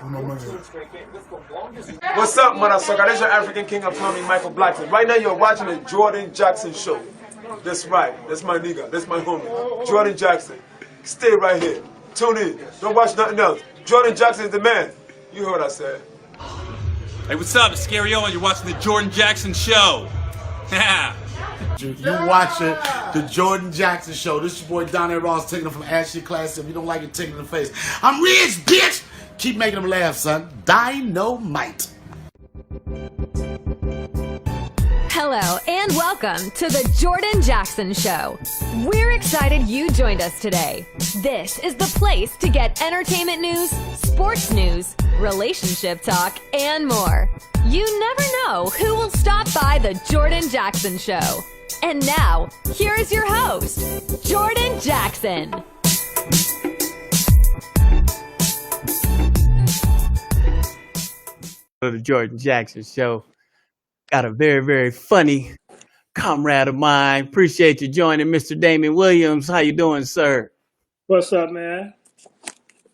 What's up, motherfucker? This is your African King of Plumbing, Michael Blackson. Right now, you're watching the Jordan Jackson Show. That's right. That's my nigga. That's my homie. Jordan Jackson. Stay right here. Tune in. Don't watch nothing else. Jordan Jackson is the man. You heard what I said. Hey, what's up? It's Scary Owen. You're watching the Jordan Jackson Show. Yeah. You watching the Jordan Jackson Show. This is your boy Donnie Ross taking it from Ashley Class. If you don't like it, take it in the face. I'm rich, bitch! Keep making them laugh, son. Dynamite. Hello and welcome to the Jordan Jackson Show. We're excited you joined us today. This is the place to get entertainment news, sports news, relationship talk, and more. You never know who will stop by the Jordan Jackson Show. And now, here is your host, Jordan Jackson. The Jordan Jackson Show. Got a very, very funny comrade of mine. Appreciate you joining, Mr. Damon Williams. How you doing, sir? What's up, man?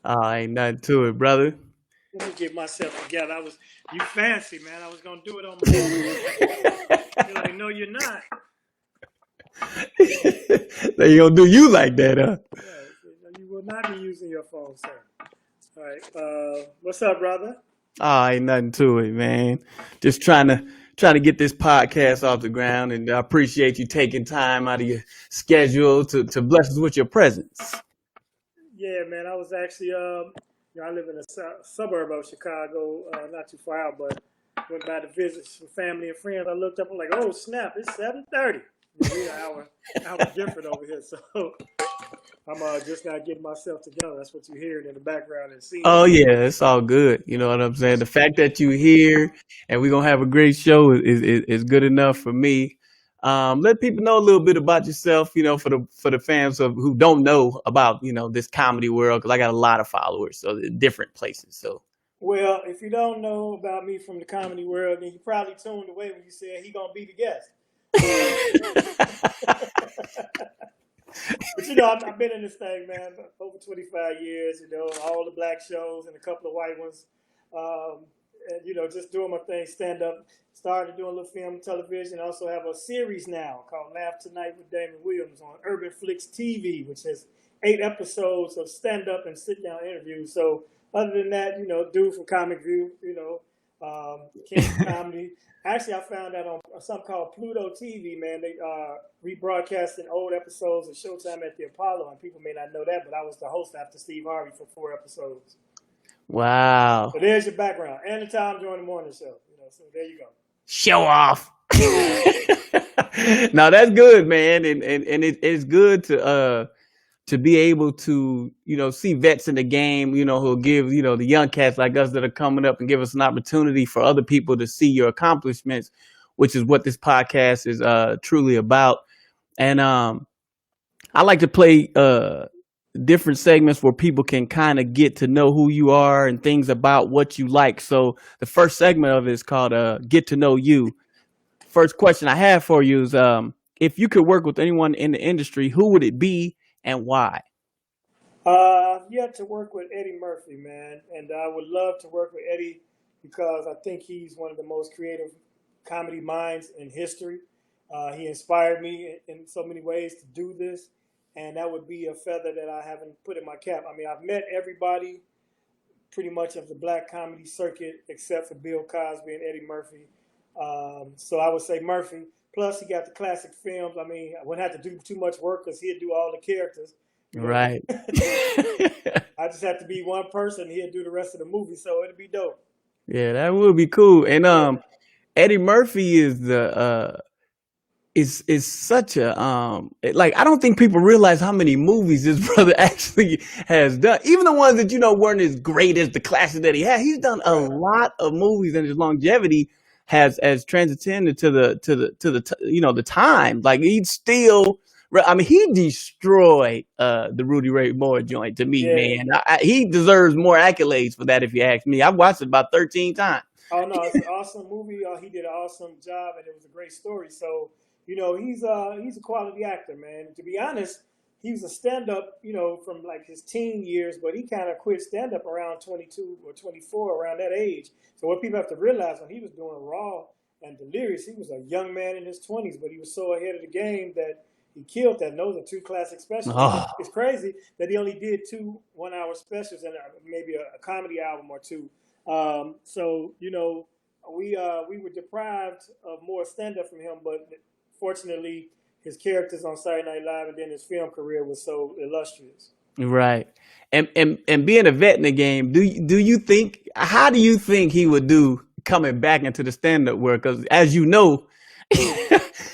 Ain't nothing to it, brother. Let me get myself together. You fancy, man. I was gonna do it on my own. You're like, no, you're not. They gonna do you like that, huh? Yeah, you will not be using your phone, sir. All right. What's up, brother? Ain't nothing to it, man. Just trying to get this podcast off the ground, and I appreciate you taking time out of your schedule to bless us with your presence. Yeah, man. I was actually, I live in a suburb of Chicago, not too far out, but went by to visit some family and friends. I looked up, I'm like, oh snap, it's 7:30. We're an hour different over here, so I'm just not getting myself together. That's what you're hearing in the background and seeing. Oh yeah, it's all good. You know what I'm saying? The fact that you're here and we're gonna have a great show is good enough for me. Let people know a little bit about yourself, you know, for the fans who don't know about, you know, this comedy world, because I got a lot of followers, so different places. So, well, if you don't know about me from the comedy world, then you probably tuned away when you said he gonna be the guest. But you know, I've been in this thing, man, over 25 years. You know, all the black shows and a couple of white ones. And, you know, just doing my thing, stand up. Started doing a little film, television. I also have a series now called Laugh Tonight with Damon Williams on Urban Flicks TV, which has 8 episodes of stand up and sit down interviews. So other than that, you know, dude from Comic View, you know, King of Comedy. Actually, I found out on something called Pluto TV, man. They rebroadcasting old episodes of Showtime at the Apollo, and people may not know that, but I was the host after Steve Harvey for 4 episodes. wow. So there's your background. And the Tom Joyner Morning Show. You know, so there you go. Show off. No, that's good, man, and it's good to be able to, you know, see vets in the game, you know, who'll give, you know, the young cats like us that are coming up and give us an opportunity for other people to see your accomplishments, which is what this podcast is truly about. And I like to play different segments where people can kind of get to know who you are and things about what you like. So the first segment of it is called Get to Know You. First question I have for you is, if you could work with anyone in the industry, who would it be and why? I've yet to work with Eddie Murphy, man. And I would love to work with Eddie because I think he's one of the most creative comedy minds in history. He inspired me in so many ways to do this. And that would be a feather that I haven't put in my cap. I mean, I've met everybody pretty much of the black comedy circuit except for Bill Cosby and Eddie Murphy. So I would say Murphy. Plus, he got the classic films. I mean, I wouldn't have to do too much work because he'd do all the characters. Right. I just have to be one person. He'd do the rest of the movie, so it'd be dope. Yeah, that would be cool. And Eddie Murphy is is such a like, I don't think people realize how many movies this brother actually has done. Even the ones that, you know, weren't as great as the classics that he had. He's done a lot of movies, and his longevity has transcended to the you know, the time. Like, he's still, I mean, he destroyed the Rudy Ray Moore joint to me, man. He deserves more accolades for that, if you ask me. I've watched it about 13 times. Oh no, it's an awesome movie. He did an awesome job, and it was a great story. So, you know, he's a quality actor, man. To be honest, he was a stand-up, from like his teen years, but he kind of quit stand-up around 22 or 24, around that age. So what people have to realize, when he was doing Raw and Delirious, he was a young man in his 20s, but he was so ahead of the game that he killed that. And those are two classic specials. Oh. It's crazy that he only did 2 one-hour specials and maybe a comedy album or two. So we were deprived of more stand-up from him, but fortunately, his characters on Saturday Night Live and then his film career was so illustrious. Right. And being a vet in the game, how do you think he would do coming back into the stand-up world? Because as you know,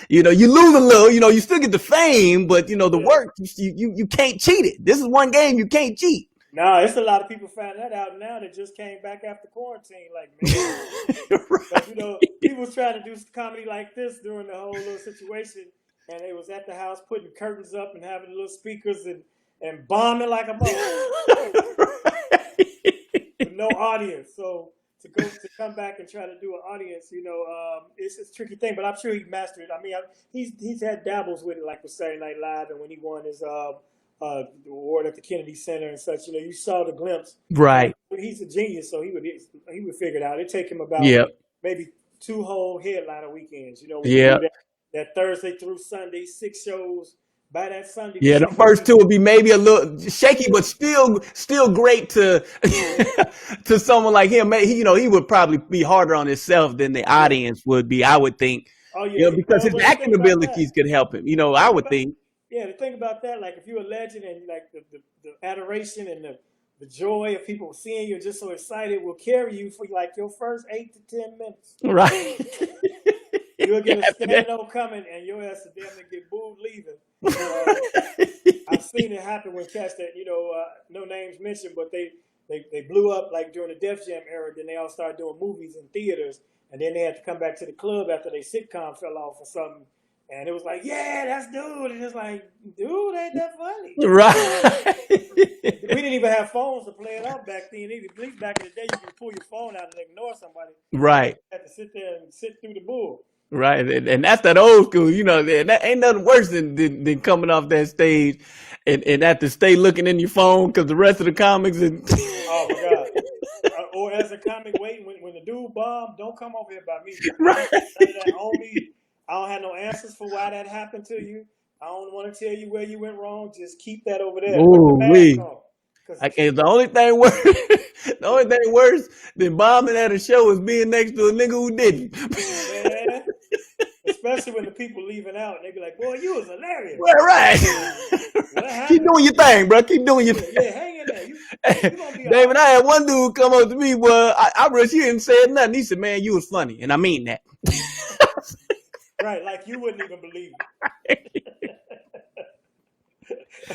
you lose a little, you still get the fame, but the work, you can't cheat it. This is one game you can't cheat. No, it's a lot of people finding that out now that just came back after quarantine. Like, man, Right. people was trying to do comedy like this during the whole little situation, and they was at the house putting curtains up and having little speakers and bombing like a mother with no audience. So to come back and try to do an audience, it's a tricky thing. But I'm sure he mastered it. I mean, he's had dabbles with it, like with Saturday Night Live, and when he won his award at the Kennedy Center and such. You saw the glimpse. Right. He's a genius, so he would figure it out. It'd take him about maybe 2 whole headliner weekends. That Thursday through Sunday, 6 shows. By that Sunday, the first 2 would be maybe a little shaky, but still great to to someone like him. He would probably be harder on himself than the audience would be, I would think. Oh yeah, because his acting abilities could help him. I would think. Yeah, the thing about that, like if you're a legend and like the adoration and the joy of people seeing you, just so excited, will carry you for like your first 8 to 10 minutes. Right. You'll get a stand-up coming and your ass will damn near get booed leaving. I've seen it happen when cats that, no names mentioned, but they blew up like during the Def Jam era. Then they all started doing movies in theaters, and then they had to come back to the club after their sitcom fell off or something. And it was like, yeah, that's dude. And it's like, dude, ain't that funny? Right. We didn't even have phones to play it up back then. Even at least back in the day, you could pull your phone out and ignore somebody. Right. You had to sit there and sit through the bull. Right. And that's that old school, that ain't nothing worse than coming off that stage and have to stay looking in your phone because the rest of the comics and oh my God. Or as a comic waiting when the dude bombed, don't come over here by me. Right. I don't have no answers for why that happened to you. I don't want to tell you where you went wrong. Just keep that over there. The only thing worse than bombing at a show is being next to a nigga who didn't. Man, especially when the people leaving out, they be like, "Boy, you was hilarious." Right. Keep doing your thing, bro. Keep doing your thing. Yeah, hang in there. You gonna be David, I had one dude come up to me. Well, I rushed you and said nothing. He said, "Man, you was funny," and I mean that. Right, like you wouldn't even believe it.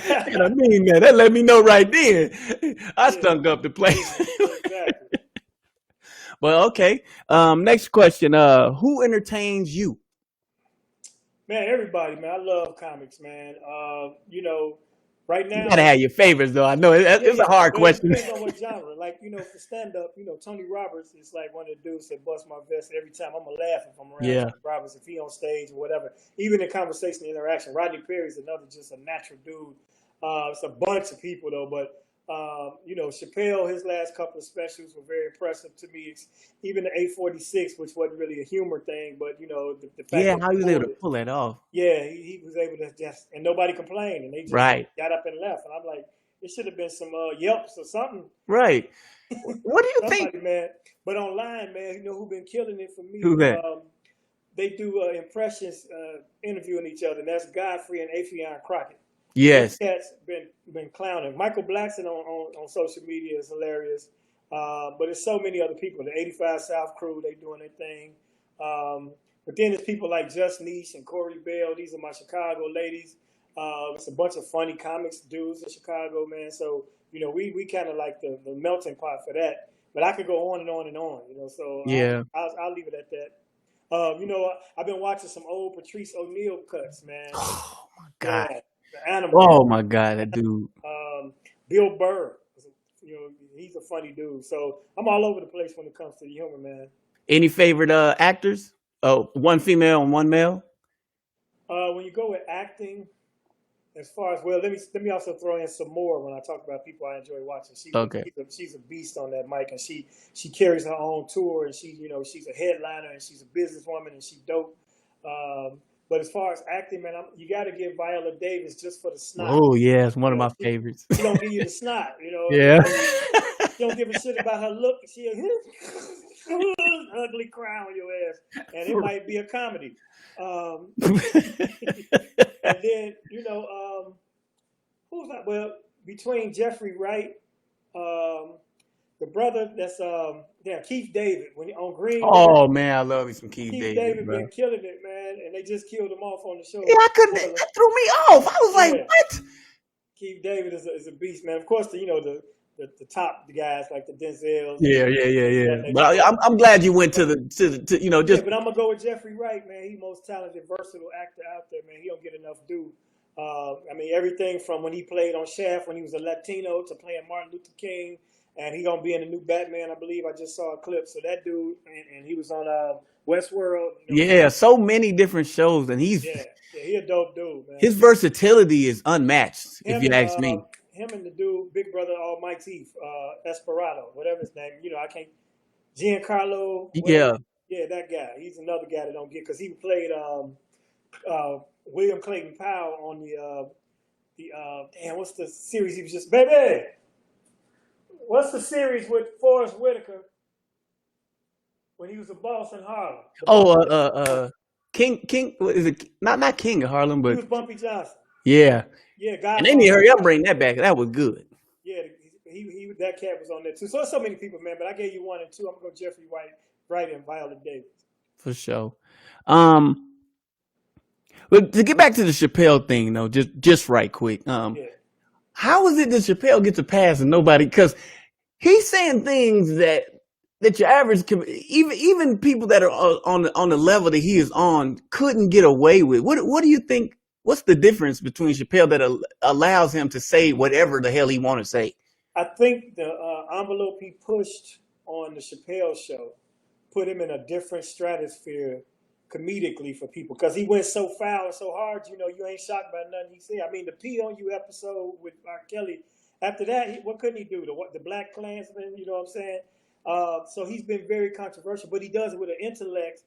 And I mean that. That let me know right then. I stunk up the place. Exactly. Well, okay. Next question. Who entertains you? Man, everybody, man. I love comics, man. Right now, You gotta have your favorites, though. I know it's a hard question. It depends on what genre. Like, for stand-up, Tony Roberts is like one of the dudes that bust my vest every time. I'm gonna laugh if I'm around Tony Roberts, if he on stage or whatever. Even in conversation and interaction. Rodney Perry's another just a natural dude. It's a bunch of people though, but Chappelle, his last couple of specials were very impressive to me. Even the 846, which wasn't really a humor thing, but the fact how he was able to pull that off. Yeah, he was able to and nobody complained, and they just got up and left. And I'm like, it should have been some yelps or something. Right. What do you think, man? But online, man, who been killing it for me? Who that? They do impressions, interviewing each other, and that's Godfrey and Affion Crockett. Yes. That's been clowning. Michael Blackson on social media is hilarious. But there's so many other people. The 85 South crew, they doing their thing. But then there's people like Just Niche and Corey Bell. These are my Chicago ladies. It's a bunch of funny comics dudes in Chicago, man. So, we kind of like the melting pot for that. But I could go on and on and on, So yeah, I'll leave it at that. I've been watching some old Patrice O'Neal cuts, man. Oh my God. Yeah. The Animal. Oh my God, that dude. Bill Burr, he's a funny dude. So I'm all over the place when it comes to the humor, man. Any favorite actors? Oh, one female and one male. When you go with acting as far as, well, let me also throw in some more when I talk about people I enjoy watching. Okay. She's a beast on that mic, and she carries her own tour, and she's a headliner, and she's a businesswoman, and she's dope. But as far as acting, man, you got to give Viola Davis just for the snot. Oh yeah, it's one of my favorites. She don't give you the snot, Yeah. She don't give a shit about her look. She ugly cry on your ass, and it might be a comedy. And then who's that? Well, between Jeffrey Wright, the brother that's Keith David on Green. Oh man, I love me some Keith Keith David. David Bro. been killing it, man, and they just killed him off on the show. Yeah, I couldn't. That threw me off. I was like, what? Keith David is a beast, man. Of course, the top guys like the Denzels. Yeah. But I'm glad you went to just. Yeah, but I'm gonna go with Jeffrey Wright, man. He's the most talented, versatile actor out there, man. He don't get enough due. I mean, everything from when he played on Shaft when he was a Latino to playing Martin Luther King, and he gonna be in the new Batman, I believe. I just saw a clip. So that dude, and he was on Westworld. Yeah, so many different shows, and he's he a dope dude, man. His versatility is unmatched, if you ask me. Him and the dude, Big Brother Mike Teeth, Esperado, whatever his name. I can't. Giancarlo. Yeah. Yeah, that guy. He's another guy that don't get, because he played William Clayton Powell on the what's the series he was just, baby? What's the series with Forrest Whitaker when he was a boss in Harlem? King is it not King of Harlem, but he was Bumpy Johnson. Yeah. Yeah, guys. And they need to hurry up and bring that back. That was good. Yeah, he that cat was on there too. So many people, man. But I gave you 1 and 2. I'm gonna go Jeffrey Wright and Viola Davis. For sure. But to get back to the Chappelle thing, though, just right quick. How is it that Chappelle gets a pass and nobody? Because he's saying things that your average, even people that are on the level that he is on, couldn't get away with. What do you think? What's the difference between Chappelle that allows him to say whatever the hell he want to say? I think the envelope he pushed on the Chappelle show put him in a different stratosphere comedically for people, because he went so foul and so hard. You ain't shocked by nothing he said. I mean, the P on You episode with R. Kelly. After that, what couldn't he do? The Black Klansman. You know what I'm saying? So he's been very controversial, but he does it with an intellect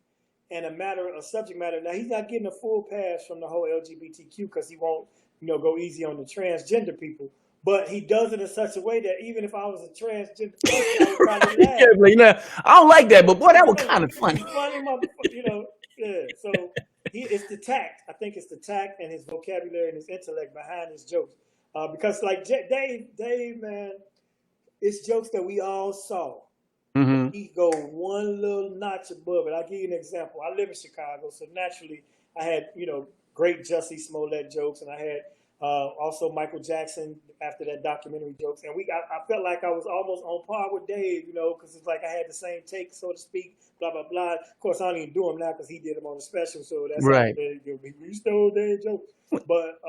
and a subject matter. Now, he's not getting a full pass from the whole LGBTQ because he won't, go easy on the transgender people. But he does it in such a way that even if I was a transgender person, I would probably laugh. I don't like that, but boy, that was kind of funny. Yeah. So it's the tact. I think it's the tact and his vocabulary and his intellect behind his jokes. Because like Dave, man, it's jokes that we all saw. Mm-hmm. He go one little notch above it. I'll give you an example. I live in Chicago, so naturally I had, great Jussie Smollett jokes, and I had also Michael Jackson after that documentary jokes. And I felt like I was almost on par with Dave, because it's like I had the same take, so to speak, blah, blah, blah. Of course, I don't even do them now because he did them on a special, so that's right. We stole Dave jokes. But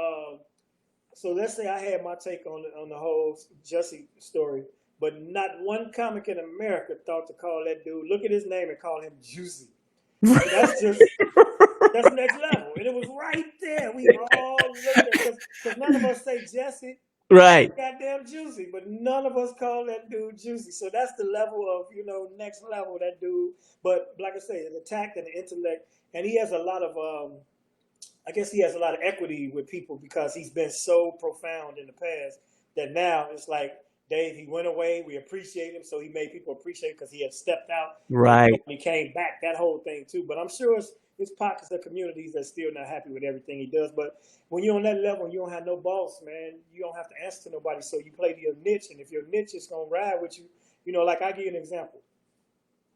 so let's say I had my take on the whole Jussie story. But not one comic in America thought to call that dude, look at his name and call him Juicy. That's next level. And it was right there. We all looked at it, because none of us say Jesse. Right. Goddamn Juicy. But none of us call that dude Juicy. So that's the level of, next level, that dude. But like I say, the tact and the intellect. And he has a lot of, I guess he has a lot of equity with people because he's been so profound in the past that now it's like, Dave, he went away. We appreciate him, so he made people appreciate it because he had stepped out. Right. He came back. That whole thing too. But I'm sure it's pockets of communities that's still not happy with everything he does. But when you're on that level and you don't have no boss, man, you don't have to answer to nobody. So you play to your niche, and if your niche is gonna ride with you, like I give you an example.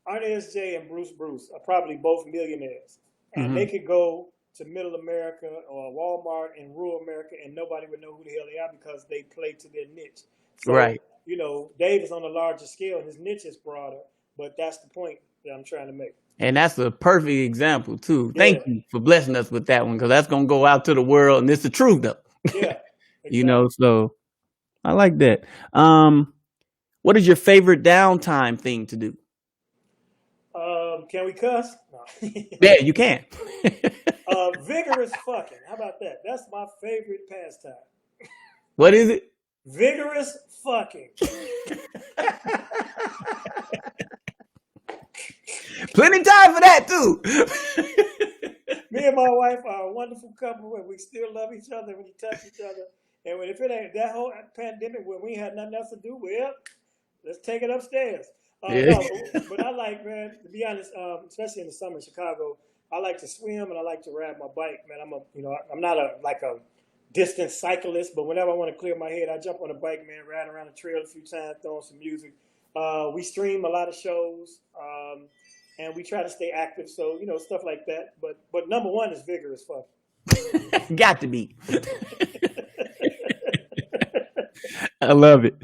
Arnez J and Bruce are probably both millionaires, and they could go to Middle America or Walmart in rural America, and nobody would know who the hell they are because they play to their niche. So, right. Dave is on a larger scale and his niche is broader, but that's the point that I'm trying to make. And that's a perfect example, too. Thank you for blessing us with that one, because that's going to go out to the world, and it's the truth, though. Yeah. Exactly. So I like that. What is your favorite downtime thing to do? Can we cuss? No. Yeah, you can. Vigorous fucking. How about that? That's my favorite pastime. What is it? Vigorous fucking. Plenty time for that too. Me and my wife are a wonderful couple, and we still love each other when we touch each other. And if it ain't that whole pandemic where we had nothing else to do, well, let's take it upstairs. Yeah. No, but I like, man, to be honest, especially in the summer in Chicago, I like to swim and I like to ride my bike, man. I'm not a distance cyclist, but whenever I want to clear my head, I jump on a bike, man, ride around the trail a few times, throwing some music. We stream a lot of shows, and we try to stay active, so stuff like that. But number one is vigorous fuck. Got to be. I love it.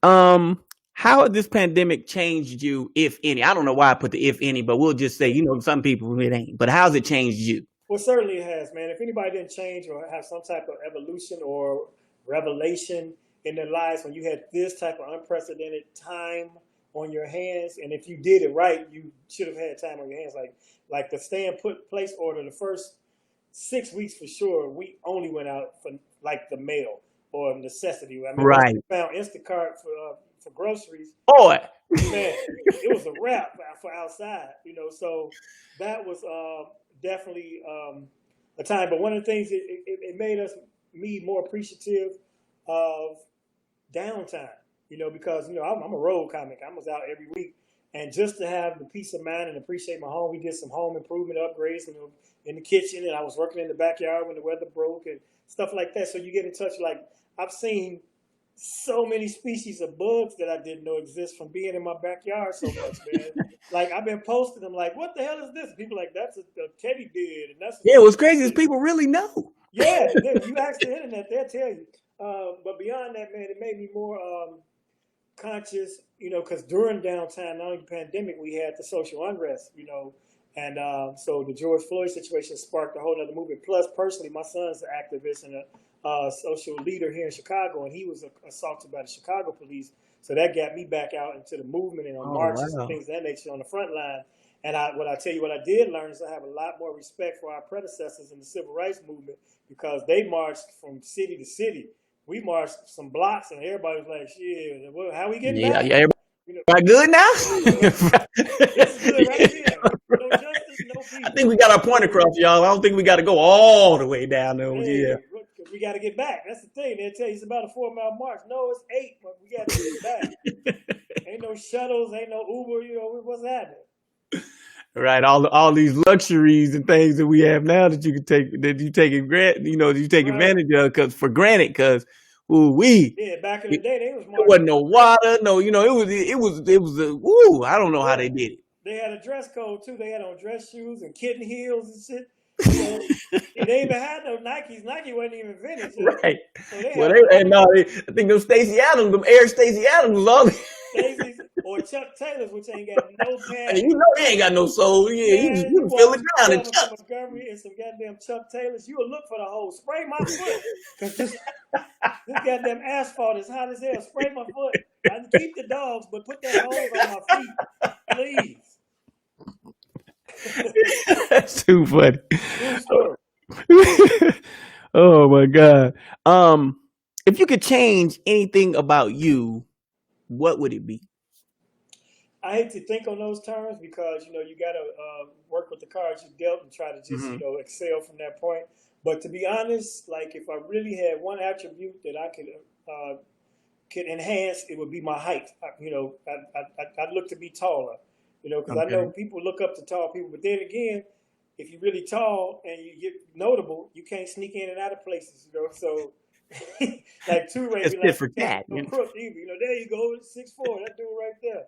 How has this pandemic changed you, if any? I don't know why I put the if any, but we'll just say, some people it ain't. But how's it changed you? Well, certainly it has, man. If anybody didn't change or have some type of evolution or revelation in their lives when you had this type of unprecedented time on your hands, and if you did it right, you should have had time on your hands. Like the stay in put place order, the first 6 weeks for sure, we only went out for like the mail or necessity. I mean, right. We found Instacart for groceries. Boy, man, it was a wrap for outside. So that was definitely a time. But one of the things it made me more appreciative of downtime. Because I'm a road comic. I was out every week, and just to have the peace of mind and appreciate my home. We did some home improvement upgrades in the kitchen, and I was working in the backyard when the weather broke and stuff like that. So you get in touch. Like, I've seen so many species of bugs that I didn't know exist from being in my backyard so much, man. Like, I've been posting them like, what the hell is this? People like, that's a teddy beard. And that's what's crazy is people really know. Yeah, you ask the internet, they'll tell you. But beyond that, man, it made me more conscious, because during downtime, not only the pandemic, we had the social unrest, and so the George Floyd situation sparked a whole other movement. Plus, personally, my son's an activist and a social leader here in Chicago, and he was assaulted by the Chicago police. So that got me back out into the movement and on marches and things of that nature on the front line. And what I did learn is I have a lot more respect for our predecessors in the civil rights movement, because they marched from city to city. We marched some blocks, and everybody was like, "Shit, how we getting back?" Yeah, everybody good now. This is good right here. No justice, no peace. I think we got our point across, y'all. I don't think we got to go all the way down there. Yeah. We got to get back. That's the thing. They'll tell you it's about a 4-mile march. No, it's 8, but we got to get back. Ain't no shuttles, ain't no Uber. What's happening? Right, all these luxuries and things that we have now that you take advantage of for granted. Because back in the day they was there wasn't no water, it was I don't know how they did it. They had a dress code too. They had on dress shoes and kitten heels and shit. They even had no Nikes. Nike wasn't even invented. Right. So I think them Stacey Adams, them Air Stacey Adams was all Stacey's or Chuck Taylors, which ain't got no pants. He ain't got no soul. Yeah, you feel it down in Chuck. Montgomery and some goddamn Chuck Taylors. You will look for the hole. Spray my foot, because this goddamn asphalt is hot as hell. Spray my foot. I can keep the dogs, but put that hose on my feet, please. That's too funny. Oh my God. If you could change anything about you, what would it be? I hate to think on those terms, because you got to work with the cards you dealt and try to just excel from that point. But to be honest, like, if I really had one attribute that I could enhance, it would be my height. I'd look to be taller. Because I know people look up to tall people, but then again, if you're really tall and you get notable, you can't sneak in and out of places. So like Two-Ray, it's different cat. Crook either. There you go, 6'4", that dude right there.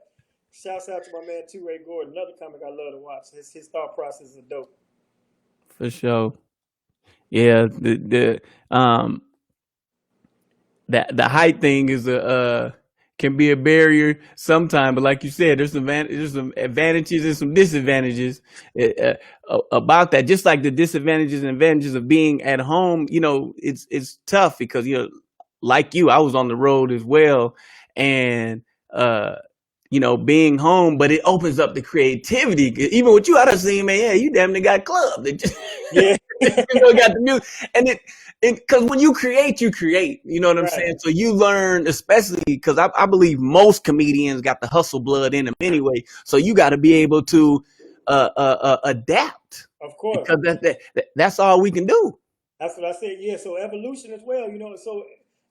Shouts out to my man Two-Ray Gordon, another comic I love to watch. His thought process is dope. For sure. Yeah, the height thing is can be a barrier sometimes, but like you said, there's some advantages and some disadvantages about that. Just like the disadvantages and advantages of being at home, it's tough because like you, I was on the road as well, and you know, being home, but it opens up the creativity. Even with you, I done seen, man, yeah, you damn near got clubbed. It just, Yeah. you know, got the music. And because when you create, you know what I'm Right. saying? So you learn, especially because I believe most comedians got the hustle blood in them anyway. So you got to be able to adapt, Of course. because that's all we can do. That's what I said. Yeah. So evolution as well. You know. So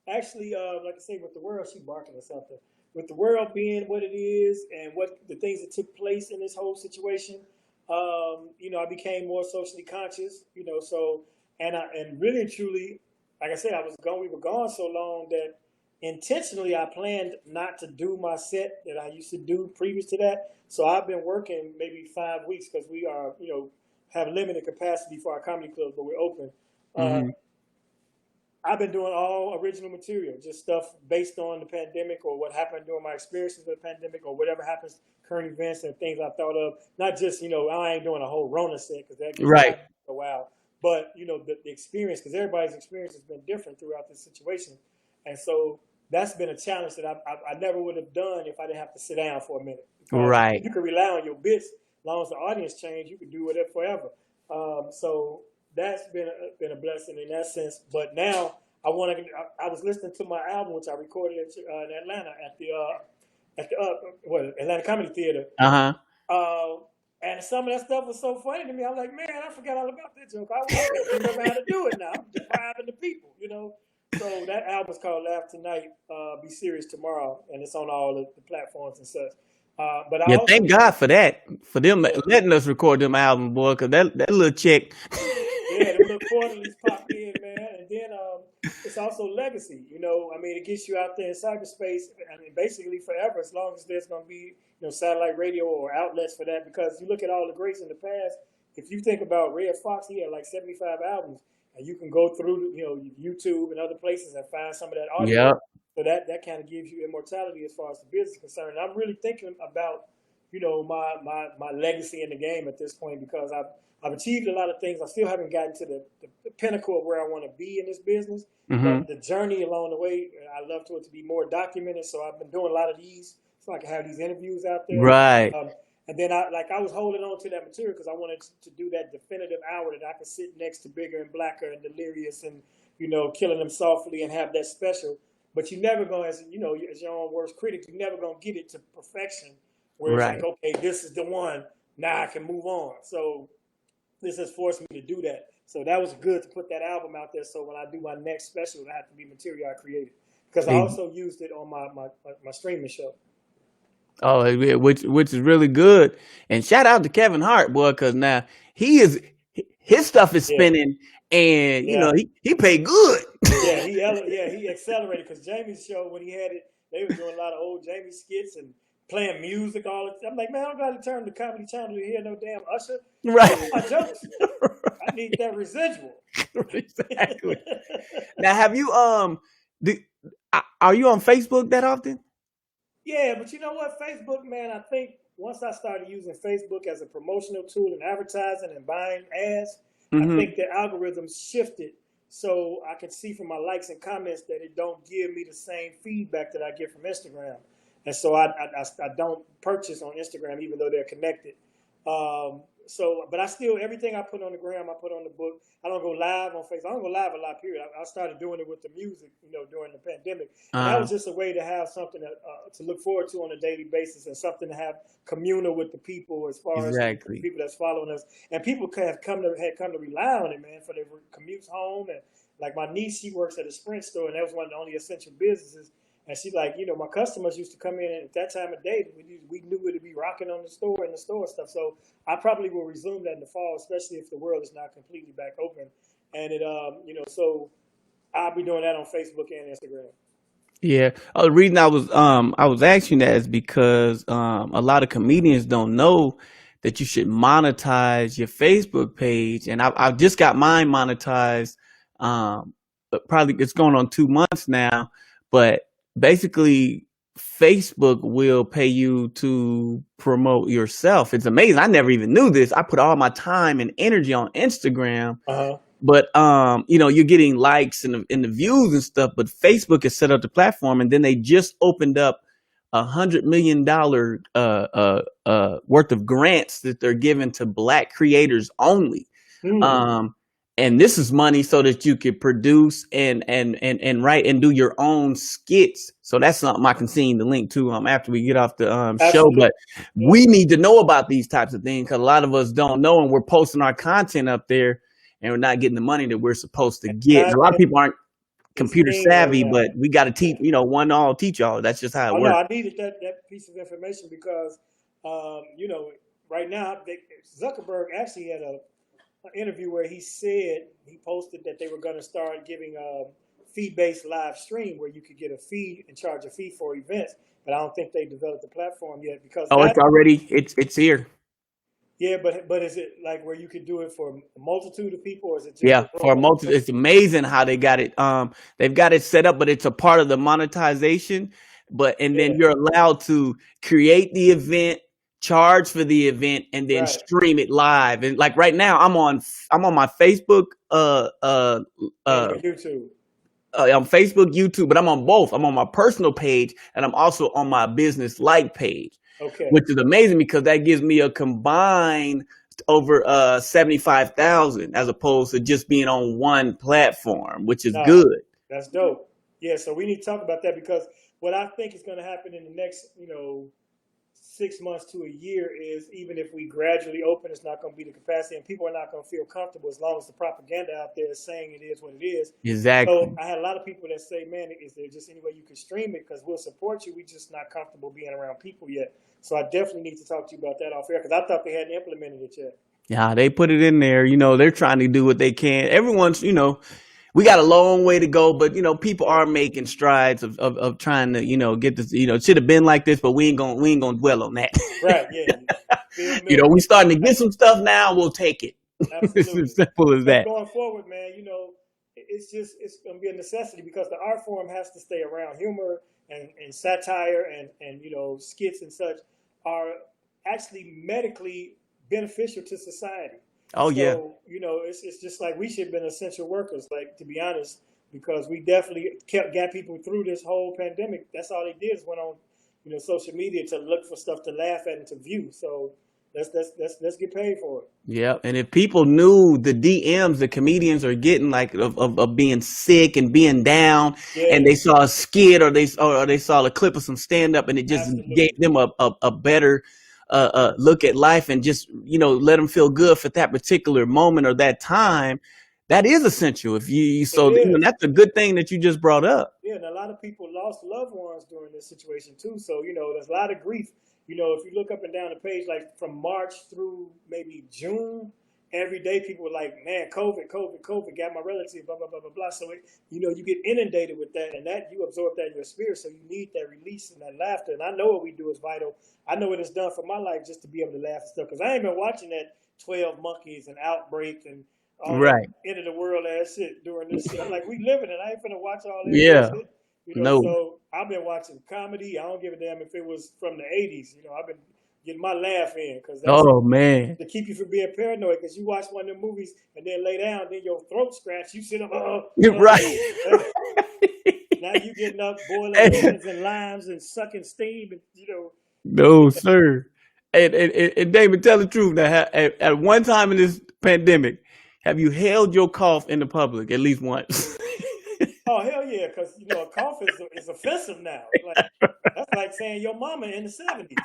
actually, like I say, with the world, she barking or something. With the world being what it is, and what the things that took place in this whole situation, you know, I became more socially conscious. You know, so and really and truly, like I said, I was gone. We were gone so long that intentionally I planned not to do my set that I used to do previous to that. So I've been working maybe 5 weeks because we are, you know, have limited capacity for our comedy club, but we're open. Mhm. I've been doing all original material, just stuff based on the pandemic or what happened during my experiences with the pandemic or whatever happens, current events and things I thought of. Not just, you know, I ain't doing a whole Rona set because that gets Right. a while, but, you know, the experience, because everybody's experience has been different throughout this situation. And so that's been a challenge that I never would have done if I didn't have to sit down for a minute. Because Right. you can rely on your bits. As long as the audience change, you can do whatever forever. So that's been a blessing in that sense. But now I want to. I was listening to my album, which I recorded in Atlanta at the Atlanta Comedy Theater. And some of that stuff was so funny to me. I was like, man, I forgot all about that joke. I remember how to do it now. I'm depriving the people, you know. So that album is called Laugh Tonight, Be Serious Tomorrow, and it's on all the platforms and such. But I Yeah, also, thank God for that, for them letting us record them album, boy, because that little chick. yeah, the little quarterlies pop in, man. And then it's also legacy. You know, I mean, it gets you out there in cyberspace, I mean, basically forever, as long as there's going to be, you know, satellite radio or outlets for that. Because you look at all the greats in the past. If you think about Red Fox, he had like 75 albums, and you can go through, you know, YouTube and other places and find some of that audio. Yep. So that kind of gives you immortality as far as the business is concerned. And I'm really thinking about, you know, my legacy in the game at this point, because I've achieved a lot of things. I still haven't gotten to the pinnacle of where I want to be in this business. Mhm. But the journey along the way, I love to it to be more documented. So I've been doing a lot of these, so I can have these interviews out there. Right. And then I was holding on to that material because I wanted to do that definitive hour that I could sit next to Bigger and Blacker and Delirious and, you know, Killing Them Softly and have that special. But you're never going, as you know, as your own worst critic, you're never going to get it to perfection where it's Right. like, okay, this is the one. Now I can move on. So this has forced me to do that. So that was good to put that album out there. So when I do my next special, it have to be material I created, because I also used it on my streaming show. Oh, yeah, which is really good. And shout out to Kevin Hart, boy, because now his stuff is spinning, and you know he paid good. He accelerated, because Jamie's show, when he had it, they were doing a lot of old Jamie skits and playing music all the time. I'm like, man, I don't got to turn the Comedy Channel to hear no damn Usher. Right. My jokes. I need that residual. Exactly. Now, have you are you on Facebook that often? Yeah, but you know what? Facebook, man, I think once I started using Facebook as a promotional tool and advertising and buying ads, I think the algorithms shifted. So I can see from my likes and comments that it don't give me the same feedback that I get from Instagram. And so I don't purchase on Instagram, even though they're connected. But I still, everything I put on the gram, I put on the book. I don't go live on Facebook. I don't go live a lot, period. I started doing it with the music, you know, during the pandemic. And that was just a way to have something to look forward to on a daily basis, and something to have communal with the people, as far as the people that's following us. And people had come to rely on it, man, for their commutes home. And like my niece, she works at a Sprint store, and that was one of the only essential businesses. And she's like, you know, my customers used to come in at that time of day. We knew it would be rocking on the store and the store stuff. So I probably will resume that in the fall, especially if the world is not completely back open. And it, you know, so I'll be doing that on Facebook and Instagram. Yeah. The reason I was asking that is because a lot of comedians don't know that you should monetize your Facebook page, and I just got mine monetized. But probably it's going on 2 months now, but basically Facebook will pay you to promote yourself. It's amazing. I never even knew this. I put all my time and energy on Instagram, but you know, you're getting likes and the views and stuff, but Facebook has set up the platform, and then they just opened up $100 million worth of grants that they're giving to Black creators only. And this is money so that you could produce and write and do your own skits. So that's something I can send the link to after we get off the show. But we need to know about these types of things because a lot of us don't know, and we're posting our content up there and we're not getting the money that we're supposed to get. And a lot of people aren't computer savvy, but we got to teach, one all teach all. That's just how it works. No, I needed that piece of information because, right now, Zuckerberg actually had an interview where he posted that they were going to start giving a fee-based live stream where you could get a fee and charge a fee for events. But I don't think they developed the platform yet because it's here. Yeah, but is it like where you could do it for a multitude of people, or is it just for a multitude? It's amazing how they got it. They've got it set up, but it's a part of the monetization. Then you're allowed to create the event, charge for the event, and then stream it live. And like right now, I'm on my Facebook, YouTube. On Facebook, YouTube, but I'm on both. I'm on my personal page, and I'm also on my business page. Okay. Which is amazing because that gives me a combined over 75,000 as opposed to just being on one platform, which is good. That's dope. Yeah, so we need to talk about that because what I think is going to happen in the next, 6 months to a year is even if we gradually open, it's not going to be the capacity and people are not going to feel comfortable as long as the propaganda out there is saying it is what it is. Exactly. So I had a lot of people that say, man, is there just any way you can stream it? Because we'll support you. We're just not comfortable being around people yet. So I definitely need to talk to you about that off air because I thought they hadn't implemented it yet. Yeah, they put it in there. They're trying to do what they can. Everyone's, we got a long way to go, but people are making strides of trying to, get this, it should have been like this, but we ain't gonna dwell on that. Right, yeah. We starting to get some stuff now, we'll take it. It's as simple as that. Going forward, man, it's gonna be a necessity because the art form has to stay around. Humor and satire and skits and such are actually medically beneficial to society. Oh, yeah. So, it's just like we should have been essential workers, like, to be honest, because we definitely got people through this whole pandemic. That's all they did is went on, social media to look for stuff to laugh at and to view. So let's get paid for it. Yeah. And if people knew the DMs the comedians are getting, like of being sick and being down, and they saw a skit or they saw a clip of some stand up and it just gave them a better look at life and just, let them feel good for that particular moment or that time, that is essential. That's a good thing that you just brought up. Yeah, and a lot of people lost loved ones during this situation too. So, there's a lot of grief. If you look up and down the page, like from March through maybe June, every day people were like, man, COVID, got my relative, blah, blah, blah, blah, blah. So, you get inundated with that and that you absorb that in your spirit. So you need that release and that laughter. And I know what we do is vital. I know what it's done for my life just to be able to laugh and stuff. Because I ain't been watching that 12 Monkeys and Outbreak and all that end of the world ass shit during this shit. I'm like, we living it. I ain't finna watch all this shit. So I've been watching comedy. I don't give a damn if it was from the 80s. I've been getting my laugh in because that's to keep you from being paranoid. Because you watch one of them movies and then lay down, then your throat scratch. You sit up. You're right. Now you getting up, boiling lemons and limes and sucking steam, and No, sir. And Damon, tell the truth. Now, at one time in this pandemic, have you held your cough in the public at least once? Oh, hell yeah, because, a cough is offensive now. Like, that's like saying your mama in the 70s.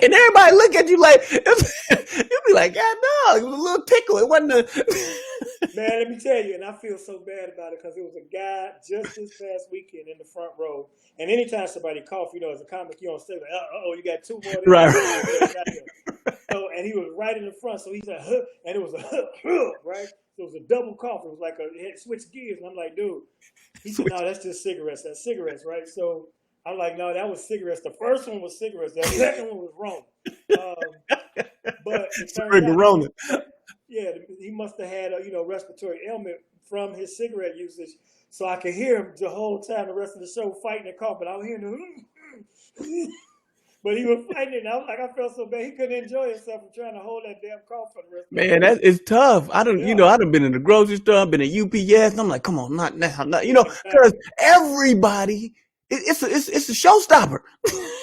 And everybody look at you like, you'll be like, God, no, it was a little tickle. It wasn't Man, let me tell you, and I feel so bad about it because it was a guy just this past weekend in the front row. And anytime somebody cough, as a comic, you don't say, like, you got two more. Right. So, and he was right in the front. So he's like, huh, and it was a right? So it was a double cough. It was like it had switched gears. And I'm like, dude. He said, no, that's just cigarettes. That's cigarettes, right? So I'm like, no, that was cigarettes. The first one was cigarettes. The second one was wrong. But it turned out, he must have had a respiratory ailment from his cigarette usage. So I could hear him the whole time, the rest of the show, fighting and coughing. I was hearing him. But he was fighting it. And I was like, I felt so bad. He couldn't enjoy himself and trying to hold that damn cough for the rest of the Man, it's tough. I done been in the grocery store, I've been at UPS, and I'm like, come on, not now, because everybody it's a showstopper.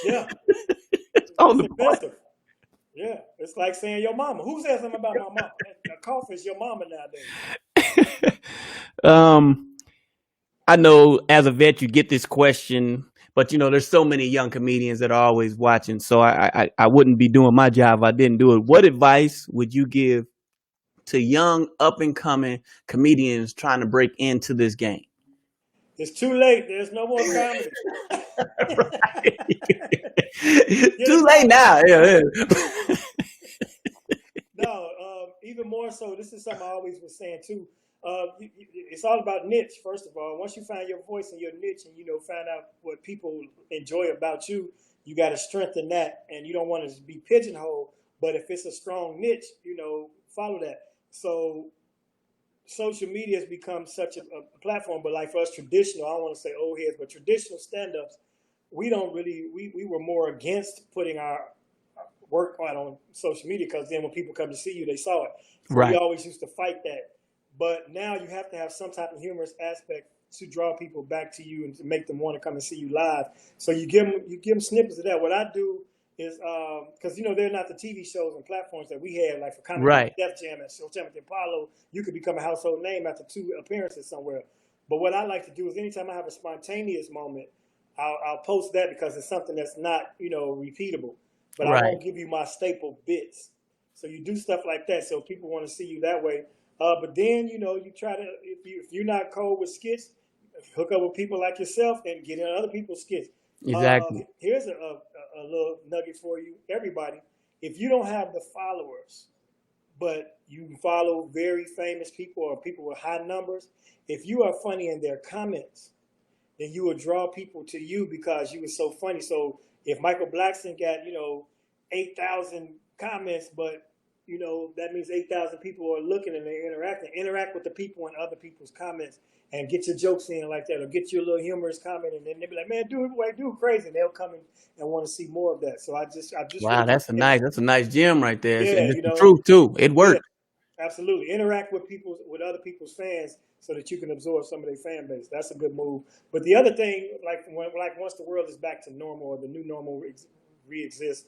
Yeah, On it's the point. offensive. Yeah, it's like saying your mama. Who says something about my mama? A cough is your mama nowadays. I know as a vet you get this question, but there's so many young comedians that are always watching. So I wouldn't be doing my job if I didn't do it. What advice would you give to young up and coming comedians trying to break into this game? It's too late. There's no more comedy. Too late now. Yeah. No, even more so. This is something I always was saying too. It's all about niche. First of all, once you find your voice and your niche, and find out what people enjoy about you, you got to strengthen that, and you don't want to be pigeonholed. But if it's a strong niche, follow that. So social media has become such a platform. But like for us traditional, I don't want to say old heads, but traditional stand-ups, we don't really. We were more against putting our work out on social media because then when people come to see you, they saw it. So Right. We always used to fight that. But now you have to have some type of humorous aspect to draw people back to you and to make them want to come and see you live. So you give them snippets of that. What I do is because they're not the TV shows and platforms that we have, like for Comedy Right. Def Jam and Show Timothy Apollo, you could become a household name after 2 appearances somewhere. But what I like to do is anytime I have a spontaneous moment, I'll post that because it's something that's not repeatable. But I Right. won't give you my staple bits. So you do stuff like that, so people want to see you that way. But then you try to if you're not cold with skits, hook up with people like yourself and get in other people's skits. Exactly. Here's a little nugget for you, everybody. If you don't have the followers, but you follow very famous people or people with high numbers, if you are funny in their comments, then you will draw people to you because you were so funny. So if Michael Blackson got 8,000 comments, but that means 8,000 people are looking and they're interacting. Interact with the people in other people's comments and get your jokes in like that, or get your little humorous comment, and then they'll be like, "Man, do crazy," and they'll come in and want to see more of that. So I just Wow, really that's a nice gem right there. Yeah, And it's the truth too. It worked. absolutely interact with other people's fans so that you can absorb some of their fan base. That's a good move. But the other thing, like once the world is back to normal or the new normal re-exists,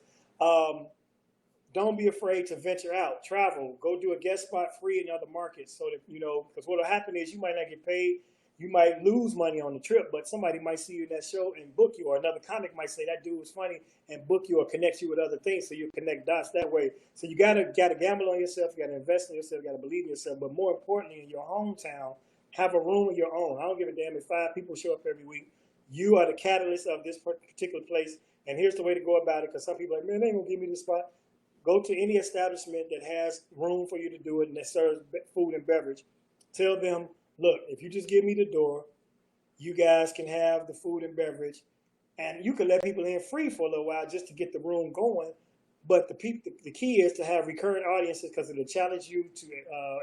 don't be afraid to venture out, travel, go do a guest spot free in other markets. So that because what will happen is you might not get paid, you might lose money on the trip, but somebody might see you in that show and book you, or another comic might say that dude was funny and book you or connect you with other things, so you connect dots that way. So you gotta gamble on yourself, you gotta invest in yourself, you gotta believe in yourself, but more importantly, in your hometown, have a room of your own. I don't give a damn if 5 people show up every week. You are the catalyst of this particular place, and here's the way to go about it. Because some people are like, man, they ain't gonna give me the spot. Go to any establishment that has room for you to do it and that serves food and beverage. Tell them, look, if you just give me the door, you guys can have the food and beverage, and you can let people in free for a little while just to get the room going. But the key is to have recurrent audiences because it'll challenge you to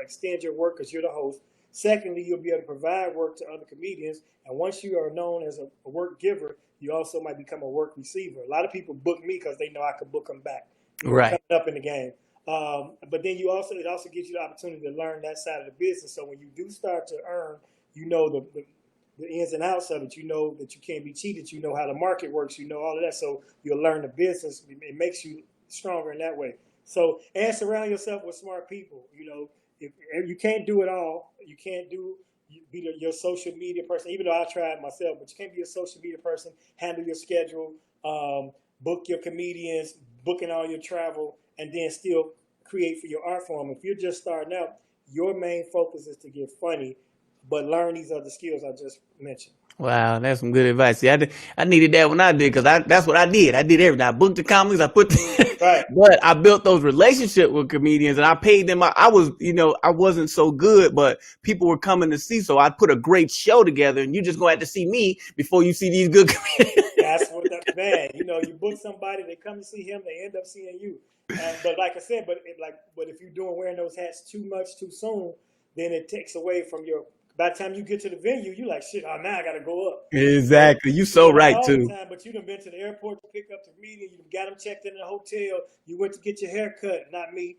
extend your work because you're the host. Secondly, you'll be able to provide work to other comedians. And once you are known as a work giver, you also might become a work receiver. A lot of people book me because they know I could book them back. Right. Coming up in the game. But then it also gives you the opportunity to learn that side of the business. So when you do start to earn, the ins and outs of it. You know that you can't be cheated. You know how the market works. You know all of that. So you'll learn the business. It makes you stronger in that way. So and surround yourself with smart people. If you can't do it all, you can't be your social media person. Even though I tried myself, but you can't be a social media person. Handle your schedule. Book your comedians, booking all your travel, and then still create for your art form. If you're just starting out, your main focus is to get funny, but learn these other skills I just mentioned. Wow, that's some good advice. See, I needed that when I did because that's what I did. I did everything. I booked the comics. I put, Right. But I built those relationships with comedians and I paid them. I was, I wasn't so good, but people were coming to see. So I put a great show together, and you just gonna have to see me before you see these good comedians. That's what man. You book somebody, they come to see him, they end up seeing you. But like I said, but if you're wearing those hats too much too soon, then it takes away from your. By the time you get to the venue, you like shit. Oh, now I got to go up. Exactly. You so right too. But you done been to the airport to pick up the meeting. You got them checked in the hotel. You went to get your hair cut. Not me.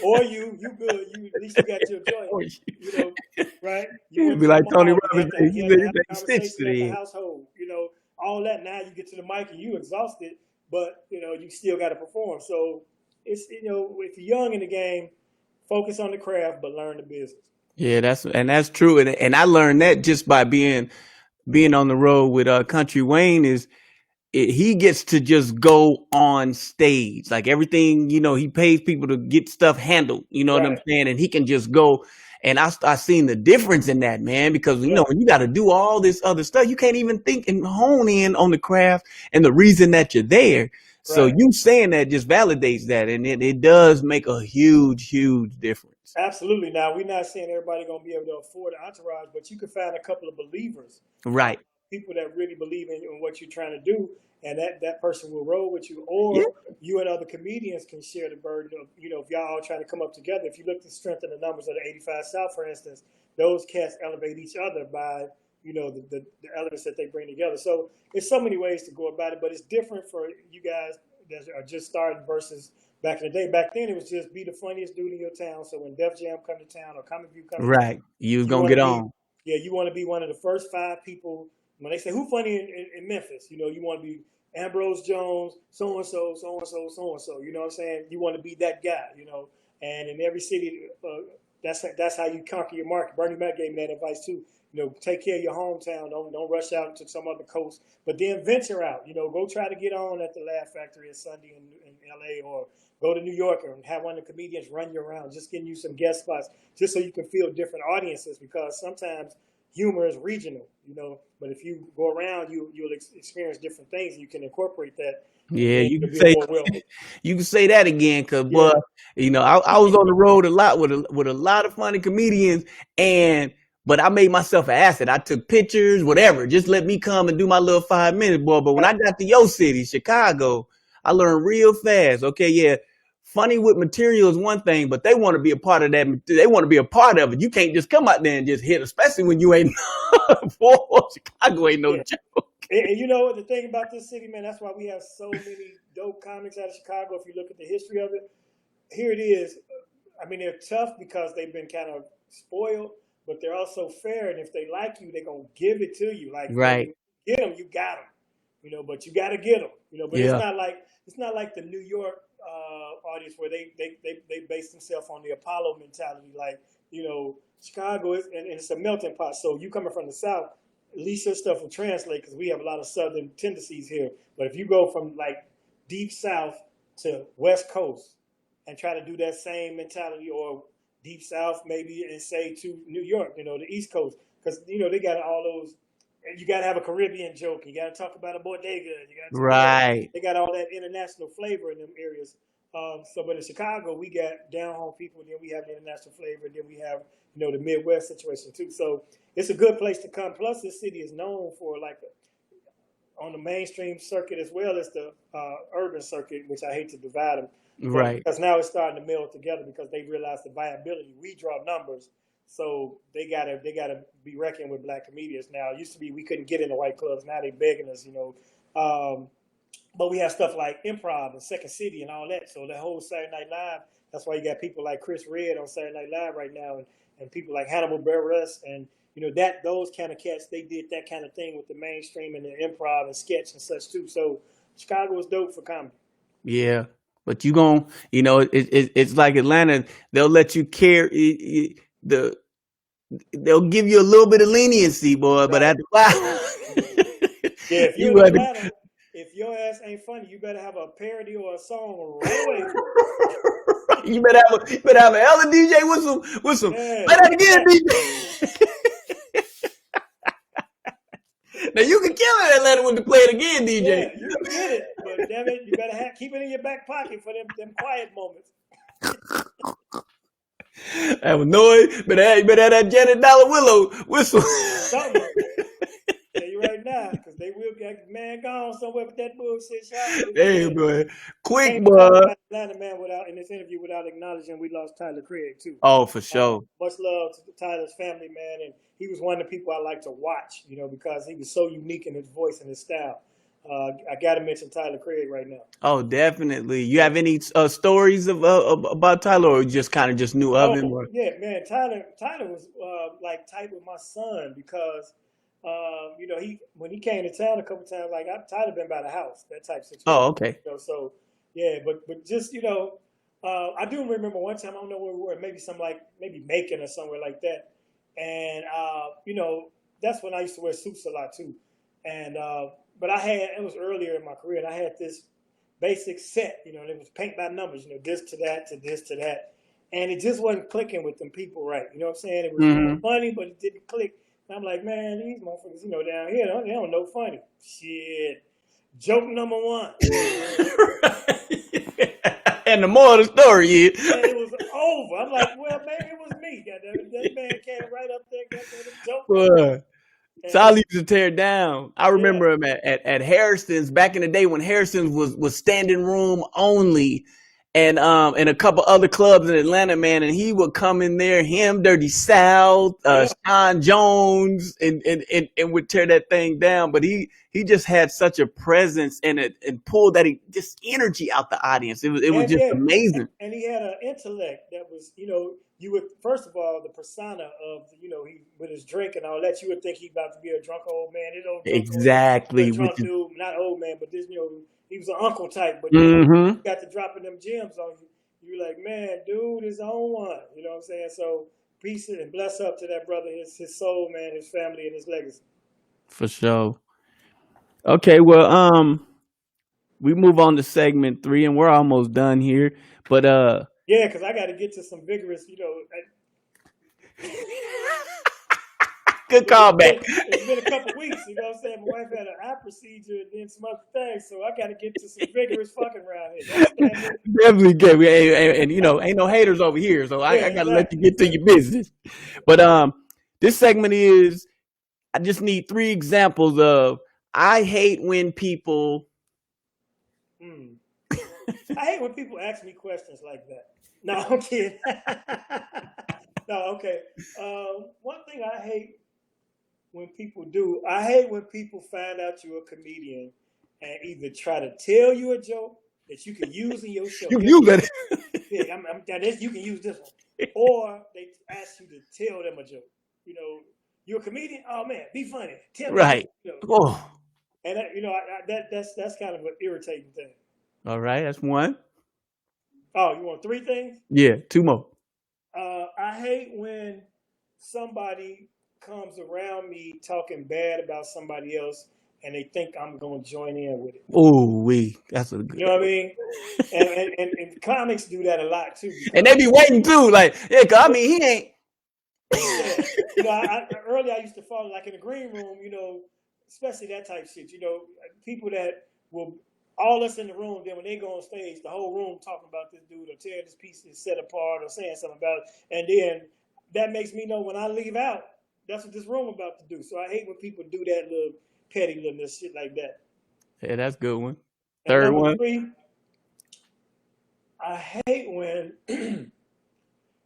or you good. You at least you got your joint. You know, right? You It'd went be to the like Tony mall. Robbins said, You you had to let have a stitch conversation to at the the end. household. All that. Now you get to the mic and you exhausted, but you still got to perform. So it's if you're young in the game, focus on the craft, but learn the business. Yeah, that's true. And I learned that just by being on the road with Country Wayne he gets to just go on stage. Like everything, he pays people to get stuff handled, you know what I'm Right. saying? And he can just go. And I seen the difference in that, man, because Yeah. when you got to do all this other stuff, you can't even think and hone in on the craft and the reason that you're there. So Right. you saying that just validates that, and it does make a huge, huge difference. Absolutely. Now we're not saying everybody gonna be able to afford an entourage, but you can find a couple of believers, Right. people that really believe in what you're trying to do, and that person will roll with you. Yeah. Or you and other comedians can share the burden of if y'all all trying to come up together. If you look to strengthen the numbers of the 85 South, for instance, those cats elevate each other by the elements that they bring together. So there's so many ways to go about it, but it's different for you guys that are just starting versus back in the day. Back then, it was just be the funniest dude in your town. So when Def Jam come to town or Comic View come to town, Right. You was you gonna want get to be on. you want to be one of the first 5 people. When they say who funny in Memphis, you want to be Ambrose Jones, so and so, so and so, so and so. You know what I'm saying? You want to be that guy. And in every city, that's how you conquer your market. Bernie Mac gave me that advice too. Take care of your hometown. Don't rush out to some other coast, but then venture out. Go try to get on at the Laugh Factory at Sunday in L.A. or go to New York and have one of the comedians run you around, just getting you some guest spots, just so you can feel different audiences. Because sometimes humor is regional, but if you go around, you'll experience different things, and you can incorporate that. Yeah, And you it'll can be say more well. you can say that again, cause Yeah, boy, I was on the road a lot with a lot of funny comedians, but I made myself an asset. I took pictures, whatever. Just let me come and do my little 5 minutes, boy. But when I got to your city, Chicago, I learned real fast. Okay, yeah, funny with material is one thing, but they want to be a part of that. They want to be a part of it. You can't just come out there and just hit, especially when you ain't. Chicago ain't no yeah. joke. And you know what the thing about this city, man? That's why we have so many dope comics out of Chicago. If you look at the history of it, here it is. I mean, they're tough because they've been kind of spoiled, but they're also fair. And if they like you, they're gonna give it to you. Like, Right. you get them, you got them. But you got to get them. But Yeah. it's not like the New York audience where they base themselves on the Apollo mentality. Like, Chicago is, and it's a melting pot. So you coming from the South, at least your stuff will translate because we have a lot of Southern tendencies here. But if you go from like deep South to West Coast and try to do that same mentality, or deep South maybe, and say to New York, the East Coast, because they got all those. You got to have a Caribbean joke. You got to talk about a bodega. You got to Right. They got all that international flavor in them areas. But in Chicago, we got down home people, and then we have the international flavor, and then we have the Midwest situation too. So it's a good place to come. Plus, this city is known for on the mainstream circuit as well as the urban circuit, which I hate to divide them. Right. Because now it's starting to meld together because they realize the viability. We draw numbers, so they gotta be reckoning with black comedians now. It used to be we couldn't get into white clubs. Now they begging us, But we have stuff like Improv and Second City and all that. So the whole Saturday Night Live. That's why you got people like Chris Red on Saturday Night Live right now, and people like Hannibal Buress and those kind of cats. They did that kind of thing with the mainstream and the improv and sketch and such too. So Chicago is dope for comedy. Yeah, but it's like Atlanta. They'll let you carry they'll give you a little bit of leniency, boy. But Right. at the bottom, Yeah, if you're you in had to- Atlanta, if your ass ain't funny, you better have a parody or a song right away. you better have a hella DJ with some. Yeah, Play that again, DJ. Now you can kill it, Atlanta, when to play it again, DJ. yeah, you can get it, but damn it, you better keep it in your back pocket for them quiet moments. Have a noise, better have that Janet Dollar Willow whistle. Something. Tell you right now, because they will get man gone somewhere with that bullshit shot. Hey, boy, quick, Can't boy. talk about Atlanta, man, in this interview without acknowledging we lost Tyler Craig too. Oh, for sure. Much love to Tyler's family, man, and he was one of the people I like to watch, because he was so unique in his voice and his style. I got to mention Tyler Craig right now. Oh, definitely. You have any stories of about Tyler, or you just kind of just knew of him? Or? Yeah, man. Tyler was like tight with my son because when he came to town a couple times, like Tyler been by the house, that type of situation. Oh, okay. So yeah, but just I do remember one time, I don't know where we were, maybe Macon or somewhere like that, and that's when I used to wear suits a lot too, and but it was earlier in my career, and I had this basic set, and it was paint by numbers, this to that to this to that, and it just wasn't clicking with them people right. You know what I'm saying? It was funny, but it didn't click. And I'm like, man, these motherfuckers, down here, they don't know funny. Shit. Joke number one. And the moral of the story is, and it was over. I'm like, well, maybe it was me. That man came right up there, got that joke. Tyler used to tear it down. I remember him at Harrison's back in the day when Harrison's was standing room only, and a couple other clubs in Atlanta, man. And he would come in there, him, Dirty South, Sean Jones, and would tear that thing down. But he just had such a presence and pulled that just energy out the audience. It was just amazing. And he had an intellect that was, you would, first of all, the persona of, he with his drink and all that, you would think he's about to be a drunk old man. Exactly. Drunk dude, not old man, but this, he was an uncle type, but you got to dropping them gems on you. You're like, man, dude is on one. You know what I'm saying? So peace and bless up to that brother, his soul, man, his family, and his legacy. For sure. Okay, well, we move on to segment 3, and we're almost done here. But yeah, because I got to get to some vigorous, Good callback. It's been a couple weeks, you know what I'm saying? My wife had an eye procedure and then some other things, so I got to get to some vigorous fucking around here. Definitely good. And ain't no haters over here, so I got to let you get to your business. But this segment is, I just need 3 examples of, I hate when people. I hate when people ask me questions like that. No, I'm kidding. No, okay. One thing I hate when people do, I hate when people find out you're a comedian and either try to tell you a joke that you can use in your show. You use that. Yeah, you can use this one. Or they ask you to tell them a joke. You're a comedian? Oh, man, be funny. Tell me. Right. Oh. And, that's kind of an irritating thing. All right, that's one. Oh, you want 3 things? Yeah, 2 more. I hate when somebody comes around me talking bad about somebody else and they think I'm going to join in with it. Oh, that's a good. You know what I mean? and comics do that a lot too. And they be waiting too, like, yeah, 'cause I mean, he ain't. Yeah. Earlier I used to follow, like in the green room, especially that type of shit. People that will. All us in the room, then when they go on stage, the whole room talking about this dude or tearing this piece is set apart or saying something about it. And then that makes me know when I leave out, that's what this room about to do. So I hate when people do that little petty little shit like that. Yeah, that's a good one. Third one. 3, I hate when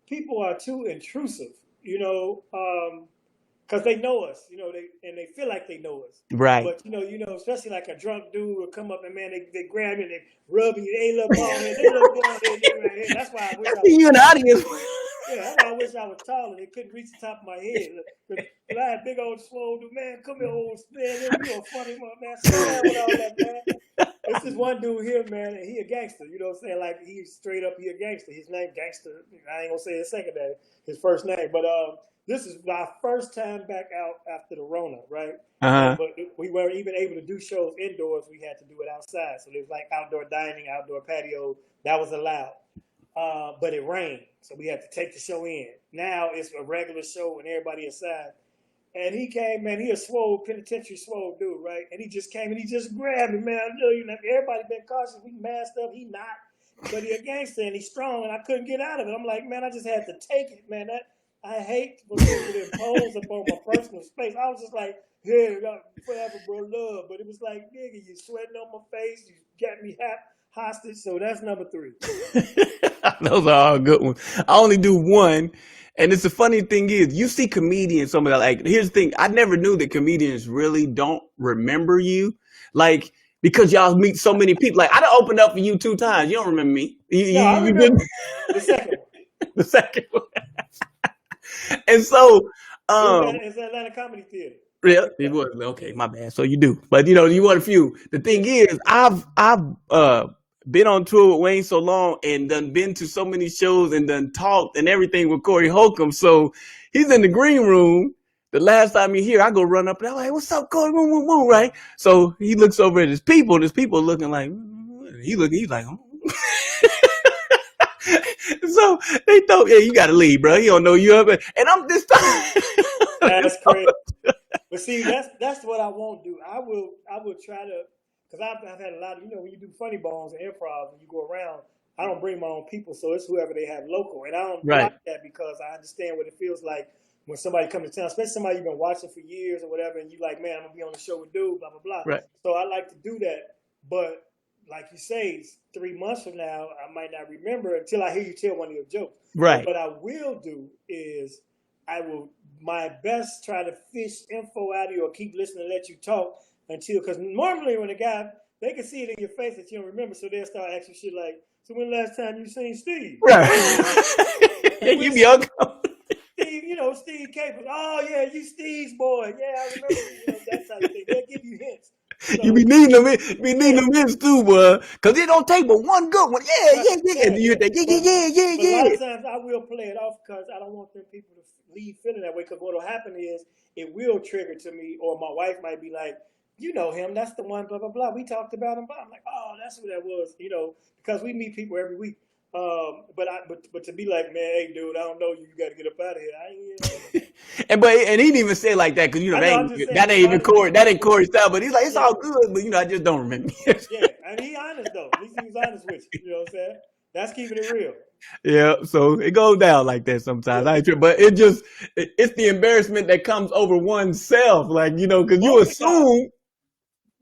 people are too intrusive, because they know us, they feel like they know us. Right. But especially like a drunk dude will come up and man, they grab you and they rub you. They look bald head. They look bald head. That's why I wish I was. You in the audience. Yeah, that's why I wish I was taller. They couldn't reach the top of my head. But I had big old swole dude, man. Come here, old man. You a funny one, man. Sit down with all that, man. This is one dude here, man, and he a gangster. You know what I'm saying? Like he's straight up, he a gangster. His name Gangster. I ain't gonna say his second name, his first name, but this is my first time back out after the Rona, right? But we weren't even able to do shows indoors. We had to do it outside. So there was like outdoor dining, outdoor patio. That was allowed. But it rained. So we had to take the show in. Now it's a regular show and everybody inside. And he came, man, he a swole, penitentiary swole dude, right? And he just came and he just grabbed me, man. I know everybody been cautious. We masked up. He not. But he a gangster and he's strong and I couldn't get out of it. I'm like, man, I just had to take it, man. I hate when people impose upon my personal space. I was just like, yeah, forever, bro, love. But it was like, nigga, you sweating on my face. You got me hostage. So that's number 3. Those are all good ones. I only do one. And it's the funny thing is, you see comedians, somebody like, here's the thing. I never knew that comedians really don't remember you. Like, because y'all meet so many people. Like I done opened up for you 2 times. You don't remember me. No, I You remember the second one. the second one. And so, It's Atlanta Comedy Theater. yeah, it was okay. My bad. So you do, but you want a few. The thing is, I've been on tour with Wayne so long and done been to so many shows and done talked and everything with Corey Holcomb. So he's in the green room. The last time he's here, I go run up and I'm like, "What's up, Corey?" Woo, woo, woo, right? So he looks over at his people, and his people looking like he's like, oh. So they thought, yeah, you gotta leave, bro. He don't know you up, and I'm this time. That's crazy. But see, that's what I won't do. I will try to, because I've had a lot of, when you do funny bones and improv, when you go around, I don't bring my own people, so it's whoever they have local, and I don't like that because I understand what it feels like when somebody comes to town, especially somebody you've been watching for years or whatever, and you like, man, I'm gonna be on the show with dude, blah blah blah. Right. So I like to do that, but like you say, 3 months from now, I might not remember until I hear you tell one of your jokes. Right. But what I will do is I will my best try to fish info out of you or keep listening and let you talk until, because normally when a guy, they can see it in your face that you don't remember, so they'll start asking shit like, so when the last time you seen Steve? Right. You be uncomfortable. Steve, Steve Capers. Oh yeah, you Steve's boy. Yeah, I remember that type of thing. They'll give you hints. So, you be needing them hints too, boy. Cause it don't take but one good one. Yeah. And you hit that, yeah. A lot of times I will play it off because I don't want them people to leave feeling that way. Because what will happen is it will trigger to me, or my wife might be like, you know him, that's the one, blah blah blah. We talked about him. I'm like, oh, that's who that was. Because we meet people every week. But to be like, man, hey dude, I don't know you. You got to get up out of here. and he didn't even say it like that because that ain't Corey's style. But he's like, it's all good, but I just don't remember. Yeah, and he honest though. At least he was honest with you. You know what I'm saying? That's keeping it real. Yeah, so it goes down like that sometimes. I ain't sure, but it's the embarrassment that comes over oneself, like because you assume.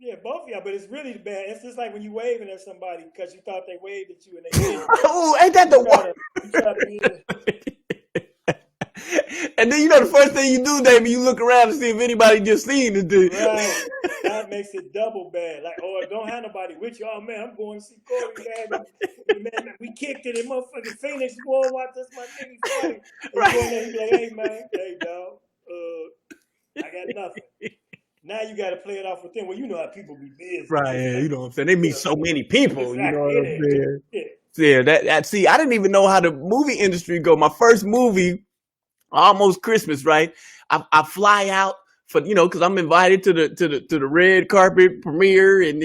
Yeah, both of y'all, but it's really bad. It's just like when you waving at somebody because you thought they waved at you and they didn't. Oh, ain't that the one? And then the first thing you do, Damon, you look around to see if anybody just seen it. Right. That makes it double bad. Like, don't have nobody with you. Oh man, I'm going to see Corey. Man, we kicked it in motherfucking Phoenix. Boy, watch this, my nigga funny. Right. He be like, hey man, hey dog, I got nothing. Now you got to play it off with them. Well, you know how people be busy. Right, yeah, you know what I'm saying? They meet so many people, exactly. You know what I'm saying? Yeah, that see, I didn't even know how the movie industry go. My first movie, almost Christmas, right? I fly out for because I'm invited to the red carpet premiere and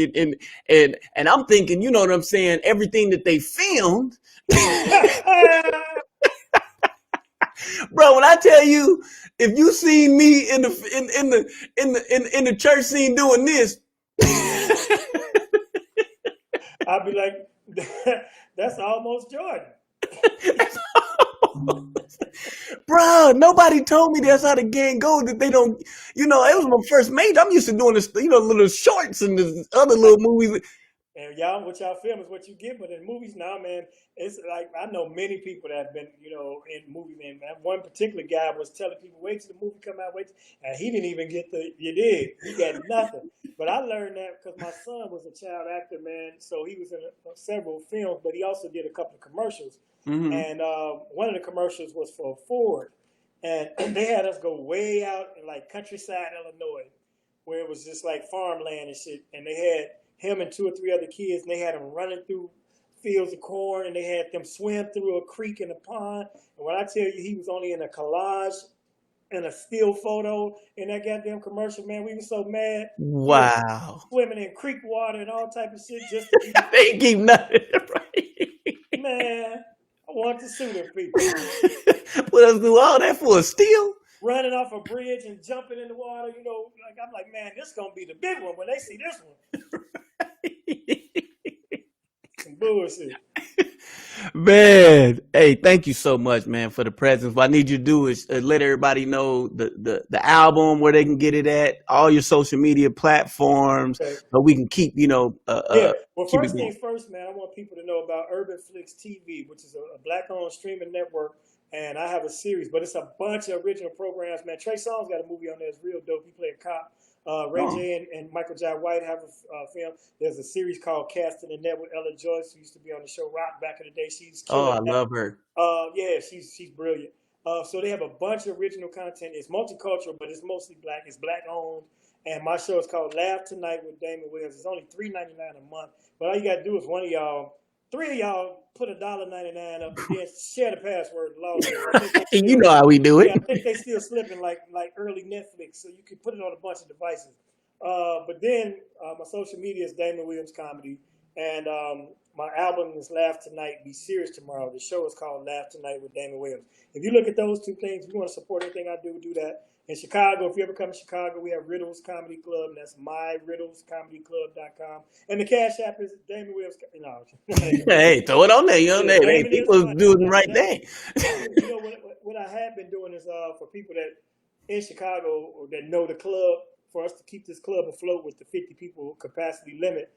I'm thinking, you know what I'm saying, everything that they filmed. Bro, when I tell you, if you seen me in the church scene doing this, I'll be like, that's almost Jordan. Bro, nobody told me that's how the gang goes. That they don't, it was my first major. I'm used to doing this, little shorts and the other little movies. And what y'all film is what you get, but in movies now, man, it's like I know many people that have been, in movies. And one particular guy was telling people, wait till the movie come out, and he didn't even get he got nothing. But I learned that because my son was a child actor, man, so he was in several films, but he also did a couple of commercials. Mm-hmm. And one of the commercials was for Ford, and they had us go way out in like countryside Illinois, where it was just like farmland and shit, and they had him and 2 or 3 other kids, and they had them running through fields of corn, and they had them swim through a creek and a pond. And when I tell you he was only in a collage and a still photo in that goddamn commercial, man, we were so mad. Wow. Swimming in creek water and all type of shit just to be they ain't keep nothing, right? Man, I want to sue them people. Put us through all that for a steal? Running off a bridge and jumping in the water, I'm like, man, this is gonna be the big one when they see this one. Some bullshit. Man, hey, thank you so much, man, for the presence. What I need you to do is let everybody know the album, where they can get it at, all your social media platforms, okay, so we can keep, Well, first things first, man, I want people to know about Urban Flicks TV, which is a Black-owned streaming network. And I have a series, but it's a bunch of original programs, man. Trey Songz got a movie on there. It's real dope. He played a cop. Ray J and Michael Jai White have a film. There's a series called Cast in the Net with Ella Joyce, who used to be on the show Rock back in the day. She's Oh, killing I that. love her. Yeah, she's brilliant. So they have a bunch of original content. It's multicultural, but it's mostly black. It's black owned. And my show is called Laugh Tonight with Damon Williams. It's only $3.99 a month. But all you got to do is three of y'all put $1.99 up and then share the password. You know how we do it. Yeah, I think they still slipping like early Netflix, so you can put it on a bunch of devices. But then my social media is Damon Williams Comedy, and my album is Laugh Tonight, Be Serious Tomorrow. The show is called Laugh Tonight with Damon Williams. If you look at those two things, if you want to support anything I do that. In Chicago, if you ever come to Chicago, we have Riddles Comedy Club, and that's myriddlescomedyclub.com. And the Cash App is Damon Williams. No. Hey, throw it on there. You know, hey, people doing the right thing. You know, what I have been doing is for people that in Chicago or that know the club, for us to keep this club afloat with the 50 people capacity limit,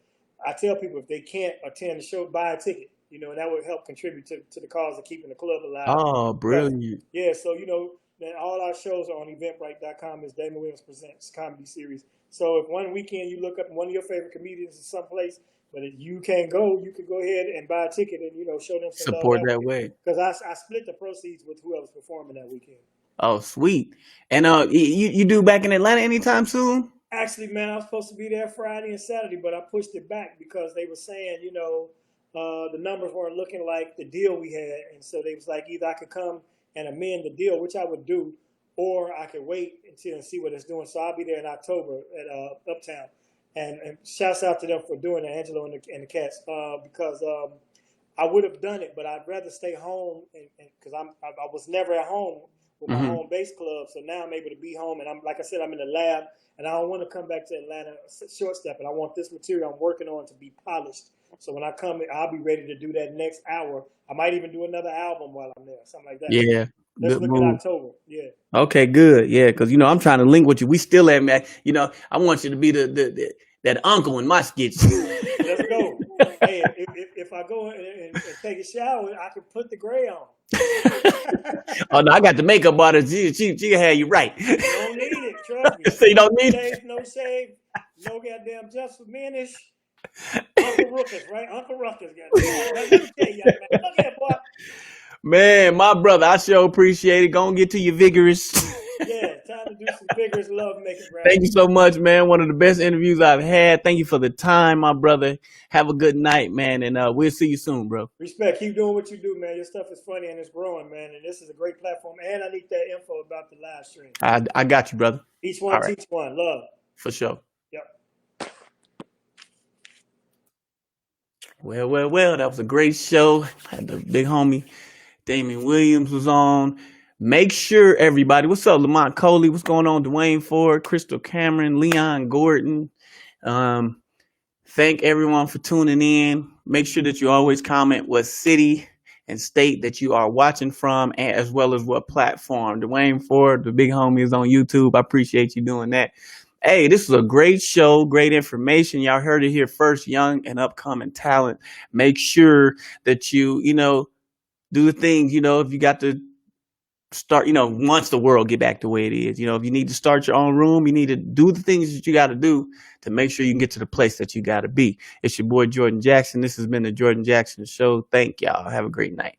I tell people if they can't attend the show, buy a ticket. You know, and that would help contribute to the cause of keeping the club alive. Oh, brilliant. Yeah, so, you know, then all our shows are on eventbrite.com. It's Damon Williams Presents Comedy Series. So if one weekend you look up one of your favorite comedians in someplace, but if you can't go, you can go ahead and buy a ticket and, you know, show them some Support love that way. Because I split the proceeds with whoever's performing that weekend. Oh, sweet. And you do back in Atlanta anytime soon? Actually, man, I was supposed to be there Friday and Saturday, but I pushed it back because they were saying, you know, the numbers weren't looking like the deal we had. And so they was like, either I could come and amend the deal, which I would do, or I could wait until and see what it's doing. So I'll be there in October at Uptown. And shouts out to them for doing it, Angelo and the cats, because I would have done it, but I'd rather stay home because I was never at home with my home base club. So now I'm able to be home, and I'm like I said, I'm in the lab, and I don't want to come back to Atlanta short step, and I want this material I'm working on to be polished. So when I come, I'll be ready to do that next hour. I might even do another album while I'm there, something like that. Yeah. Let's Good look move. at October. Yeah. Okay, good. Yeah, because, you know, I'm trying to link with you. We still at, you know, I want you to be that uncle in my sketch. Let's go. Hey, if I go and take a shower, I can put the gray on. Oh, no, I got the makeup artist. She can have you right. You don't need it, trust me. So you don't need it? No shave, no goddamn just for menish. Uncle Ruckus, right? Uncle Ruckus, goddamn. Let me tell you, man. Look here, boy. Man, my brother, I sure appreciate it. Go and get to your vigorous. Yeah, time to do some vigorous love making. Thank you so much, man. One of the best interviews I've had. Thank you for the time, my brother. Have a good night, man, and we'll see you soon, bro. Respect. Keep doing what you do, man. Your stuff is funny and it's growing, man. And this is a great platform. And I need that info about the live stream. I got you, brother. Each one, teach one. Love. For sure. Yep. Well. That was a great show. Had the big homie Damon Williams was on. Make sure everybody, what's up, Lamont Coley? What's going on? Dwayne Ford, Crystal Cameron, Leon Gordon. Thank everyone for tuning in. Make sure that you always comment what city and state that you are watching from, and as well as what platform. Dwayne Ford, the big homie, is on YouTube. I appreciate you doing that. Hey, this was a great show, great information. Y'all heard it here first, young and upcoming talent. Make sure that you do the things, if you got to start, once the world get back the way it is, if you need to start your own room, you need to do the things that you got to do to make sure you can get to the place that you got to be. It's your boy, Jordan Jackson. This has been the Jordan Jackson Show. Thank y'all. Have a great night.